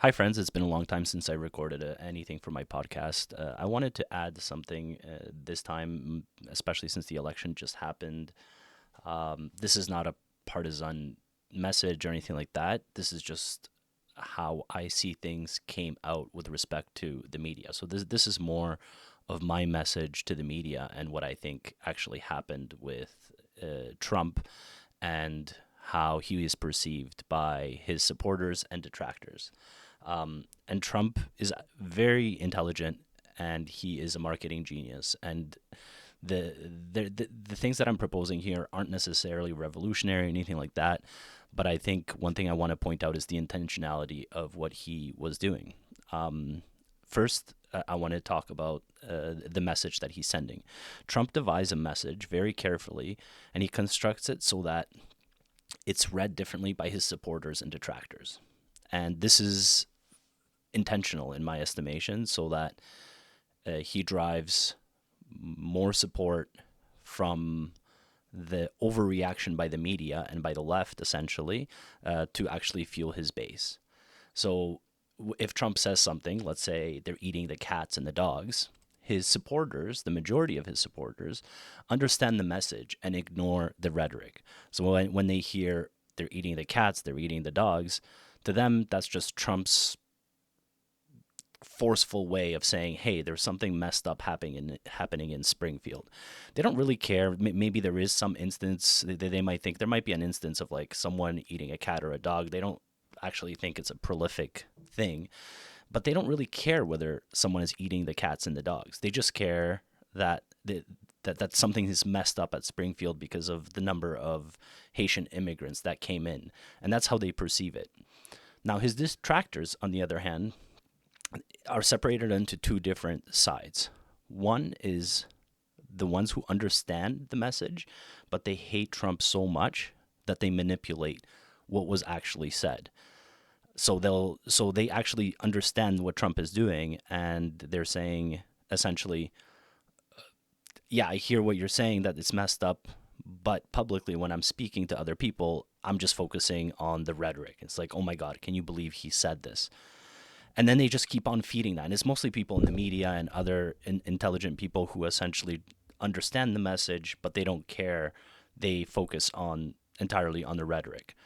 Hi, friends. It's been a long time since I recorded anything for my podcast. I wanted to add something this time, especially since the election just happened. This is not a partisan message or anything like that. This is just how I see things came out with respect to the media. So this is more of my message to the media and what I think actually happened with Trump and how he is perceived by his supporters and detractors. And Trump is very intelligent and he is a marketing genius. And the, the things that I'm proposing here aren't necessarily revolutionary or anything like that. But I think one thing I want to point out is the intentionality of what he was doing. First, I want to talk about the message that he's sending. Trump devised a message very carefully, and he constructs it so that it's read differently by his supporters and detractors. And this is intentional in my estimation, so that he drives more support from the overreaction by the media and by the left, essentially, to actually fuel his base. So if Trump says something, let's say they're eating the cats and the dogs, his supporters, the majority of his supporters, understand the message and ignore the rhetoric. So when they hear they're eating the cats, they're eating the dogs, to them, that's just Trump's forceful way of saying, "Hey, there's something messed up happening in Springfield." They don't really care. Maybe there is some instance they might think there might be an instance of like someone eating a cat or a dog. They don't actually think it's a prolific thing, but they don't really care whether someone is eating the cats and the dogs. They just care that that something is messed up at Springfield because of the number of Haitian immigrants that came in, and that's how they perceive it. Now, his detractors, on the other hand, are separated into two different sides. One is the ones who understand the message, but they hate Trump so much that they manipulate what was actually said. So they actually understand what Trump is doing, and they're saying essentially, yeah, I hear what you're saying that it's messed up, but publicly when I'm speaking to other people, I'm just focusing on the rhetoric. It's like, oh my God, can you believe he said this? And then they just keep on feeding that. And it's mostly people in the media and other intelligent people who essentially understand the message, but they don't care. They focus on entirely on the rhetoric.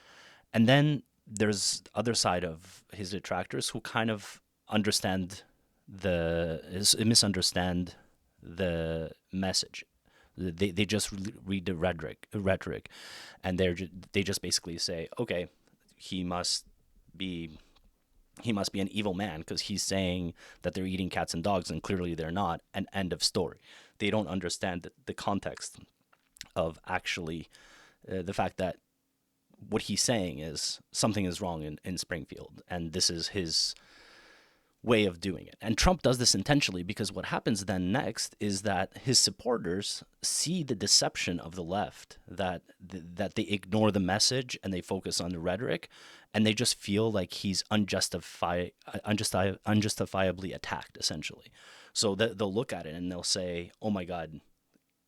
And then there's the other side of his detractors who kind of understand misunderstand the message. They just read the rhetoric, and they just basically say, okay, he must be he must be an evil man because he's saying that they're eating cats and dogs and clearly they're not. An end of story. They don't understand the context of actually the fact that what he's saying is something is wrong in Springfield, and this is his way of doing it. And Trump does this intentionally because what happens then next is that his supporters see the deception of the left, that they ignore the message and they focus on the rhetoric, and they just feel like he's unjustifiably attacked, essentially. So they'll look at it and they'll say, "Oh my God,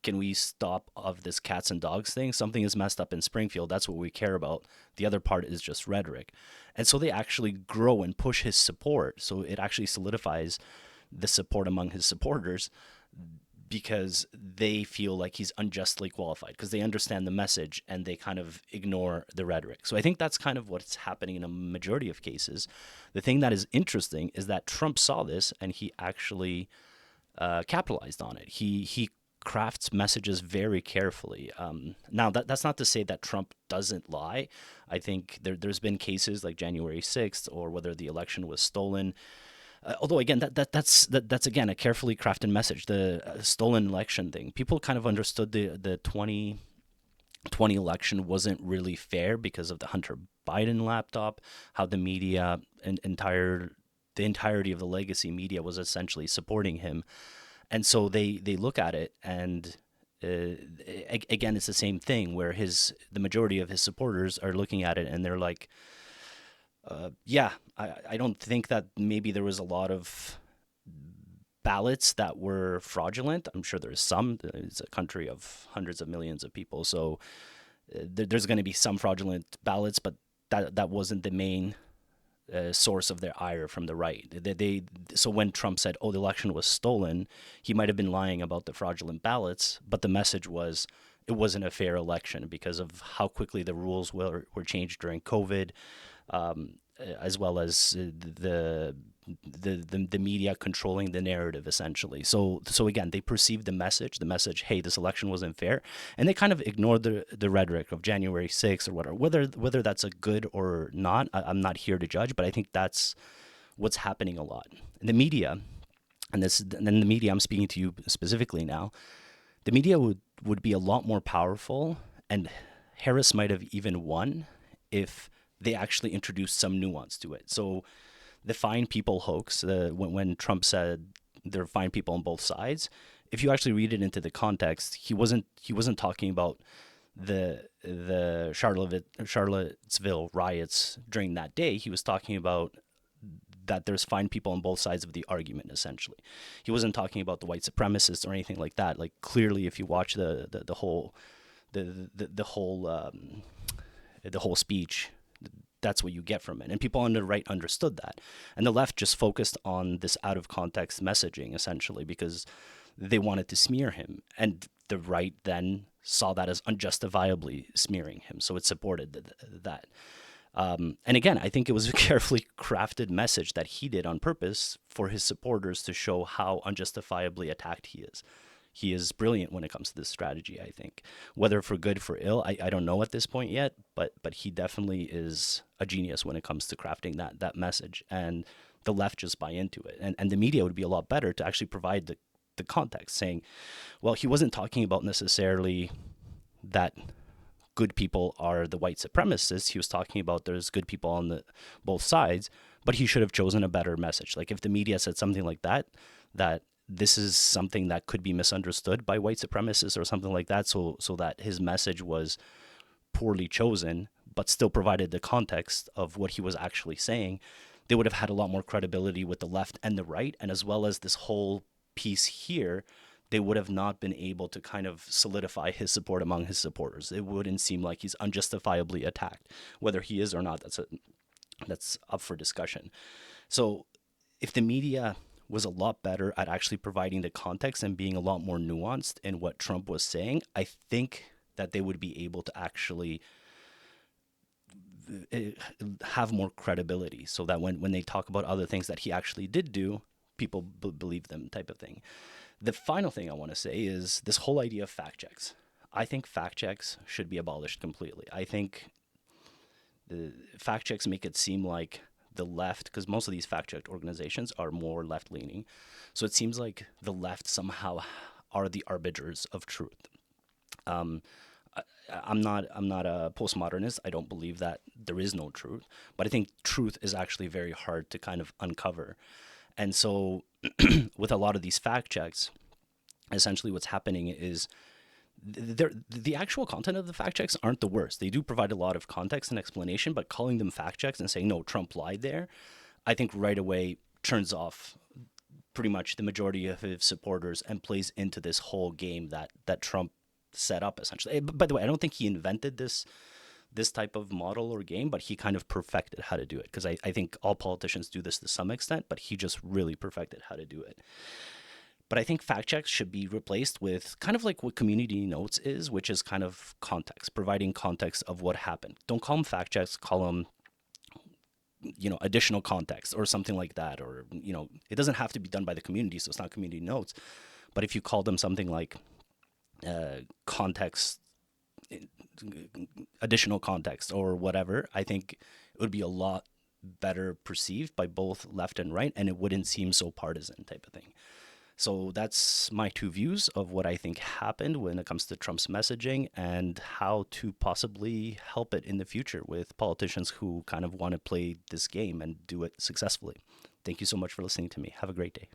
can we stop of this cats and dogs thing? Something is messed up in Springfield. That's what we care about. The other part is just rhetoric." And so they actually grow and push his support. So it actually solidifies the support among his supporters because they feel like he's unjustly qualified because they understand the message and they kind of ignore the rhetoric. So I think that's kind of what's happening in a majority of cases. The thing that is interesting is that Trump saw this and he actually capitalized on it. He crafts messages very carefully. Now, that's not to say that Trump doesn't lie. I think there's been cases like January 6th or whether the election was stolen. Although again, that's again a carefully crafted message. The stolen election thing, people kind of understood the 2020 election wasn't really fair because of the Hunter Biden laptop, how the media and the entirety of the legacy media was essentially supporting him, and so they look at it and. Again, it's the same thing where the majority of his supporters are looking at it and they're like, yeah, I don't think that maybe there was a lot of ballots that were fraudulent. I'm sure there's some. It's a country of hundreds of millions of people, so there's going to be some fraudulent ballots, but that wasn't the main source of their ire from the right. So when Trump said, "Oh, the election was stolen," he might have been lying about the fraudulent ballots, but the message was it wasn't a fair election because of how quickly the rules were changed during COVID, as well as the media controlling the narrative essentially. So again, they perceived the message, hey, this election wasn't fair, and they kind of ignored the rhetoric of January 6th or whatever. Whether that's a good or not, I'm not here to judge, but I think that's what's happening a lot in the media. And then the media, I'm speaking to you specifically now. The media would be a lot more powerful, and Harris might have even won if they actually introduced some nuance to it. So the fine people hoax, when Trump said there are fine people on both sides, if you actually read it into the context, he wasn't talking about the Charlottesville riots during that day. He was talking about that there's fine people on both sides of the argument. Essentially, he wasn't talking about the white supremacists or anything like that. Like clearly, if you watch the whole speech, that's what you get from it. And people on the right understood that. And the left just focused on this out of context messaging, essentially, because they wanted to smear him. And the right then saw that as unjustifiably smearing him. So it supported that. And again, I think it was a carefully crafted message that he did on purpose for his supporters to show how unjustifiably attacked he is. He is brilliant when it comes to this strategy, I think. Whether for good, for ill, I don't know at this point yet, but he definitely is a genius when it comes to crafting that message. And the left just buy into it. And the media would be a lot better to actually provide the context, saying, well, he wasn't talking about necessarily that good people are the white supremacists. He was talking about there's good people on both sides, but he should have chosen a better message. Like if the media said something like that this is something that could be misunderstood by white supremacists or something like that, so that his message was poorly chosen, but still provided the context of what he was actually saying, they would have had a lot more credibility with the left and the right. And as well as this whole piece here, they would have not been able to kind of solidify his support among his supporters. It wouldn't seem like he's unjustifiably attacked. Whether he is or not, that's up for discussion. So if the media was a lot better at actually providing the context and being a lot more nuanced in what Trump was saying, I think that they would be able to actually have more credibility, so that when they talk about other things that he actually did do, people believe them, type of thing. The final thing I want to say is this whole idea of fact checks. I think fact checks should be abolished completely. I think the fact checks make it seem like the left, because most of these fact-check organizations are more left-leaning, so it seems like the left somehow are the arbiters of truth. I'm not a postmodernist. I don't believe that there is no truth, but I think truth is actually very hard to kind of uncover. And so with a lot of these fact checks, essentially what's happening is the actual content of the fact checks aren't the worst. They do provide a lot of context and explanation, but calling them fact checks and saying, no, Trump lied there, I think right away turns off pretty much the majority of his supporters and plays into this whole game that Trump set up, essentially. By the way, I don't think he invented this type of model or game, but he kind of perfected how to do it, because I think all politicians do this to some extent, but he just really perfected how to do it. But I think fact checks should be replaced with kind of like what community notes is, which is kind of context, providing context of what happened. Don't call them fact checks, call them, additional context or something like that. Or, it doesn't have to be done by the community, so it's not community notes. But if you call them something like context, additional context or whatever, I think it would be a lot better perceived by both left and right, and it wouldn't seem so partisan, type of thing. So that's my two views of what I think happened when it comes to Trump's messaging and how to possibly help it in the future with politicians who kind of want to play this game and do it successfully. Thank you so much for listening to me. Have a great day.